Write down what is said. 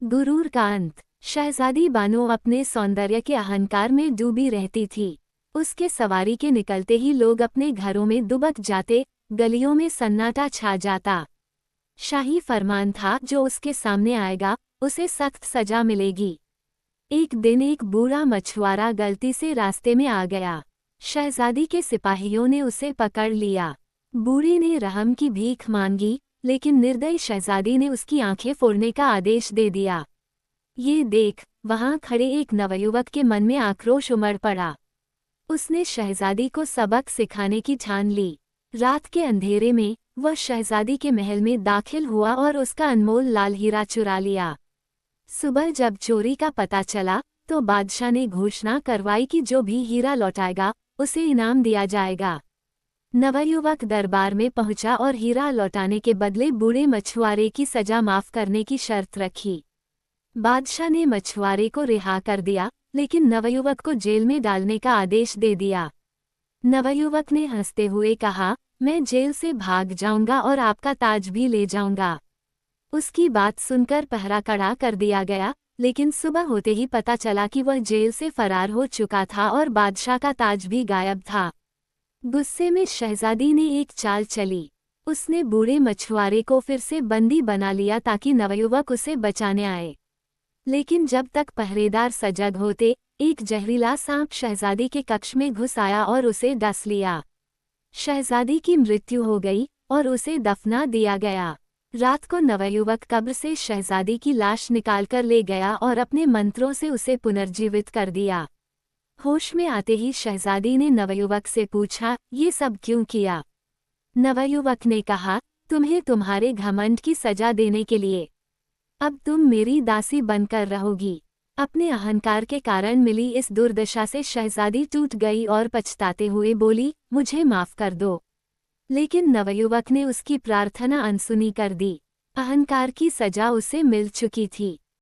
गुरूर का अंत। शहजादी बानो अपने सौंदर्य के अहंकार में डूबी रहती थी। उसके सवारी के निकलते ही लोग अपने घरों में दुबक जाते, गलियों में सन्नाटा छा जाता। शाही फरमान था, जो उसके सामने आएगा उसे सख्त सजा मिलेगी। एक दिन एक बूढ़ा मछुआरा गलती से रास्ते में आ गया। शहजादी के सिपाहियों ने उसे पकड़ लिया। बूढ़े ने रहम की भीख मांगी, लेकिन निर्दयी शहजादी ने उसकी आंखें फोड़ने का आदेश दे दिया। ये देख वहां खड़े एक नवयुवक के मन में आक्रोश उमड़ पड़ा। उसने शहजादी को सबक सिखाने की ठान ली। रात के अंधेरे में वह शहजादी के महल में दाखिल हुआ और उसका अनमोल लाल हीरा चुरा लिया। सुबह जब चोरी का पता चला तो बादशाह ने घोषणा करवाई कि जो भी हीरा लौटाएगा उसे इनाम दिया जाएगा। नवयुवक दरबार में पहुंचा और हीरा लौटाने के बदले बूढ़े मछुआरे की सजा माफ करने की शर्त रखी। बादशाह ने मछुआरे को रिहा कर दिया, लेकिन नवयुवक को जेल में डालने का आदेश दे दिया। नवयुवक ने हंसते हुए कहा, मैं जेल से भाग जाऊंगा और आपका ताज भी ले जाऊंगा। उसकी बात सुनकर पहरा कड़ा कर दिया गया, लेकिन सुबह होते ही पता चला कि वह जेल से फरार हो चुका था और बादशाह का ताज भी गायब था। गुस्से में शहजादी ने एक चाल चली। उसने बूढ़े मछुआरे को फिर से बंदी बना लिया ताकि नवयुवक उसे बचाने आए। लेकिन जब तक पहरेदार सजग होते, एक जहरीला सांप शहजादी के कक्ष में घुस आया और उसे डस लिया। शहजादी की मृत्यु हो गई और उसे दफना दिया गया। रात को नवयुवक कब्र से शहजादी की लाश निकालकर ले गया और अपने मंत्रों से उसे पुनर्जीवित कर दिया। होश में आते ही शहजादी ने नवयुवक से पूछा, ये सब क्यों किया? नवयुवक ने कहा, तुम्हें तुम्हारे घमंड की सजा देने के लिए। अब तुम मेरी दासी बनकर रहोगी। अपने अहंकार के कारण मिली इस दुर्दशा से शहजादी टूट गई और पछताते हुए बोली, मुझे माफ कर दो। लेकिन नवयुवक ने उसकी प्रार्थना अनसुनी कर दी। अहंकार की सजा उसे मिल चुकी थी।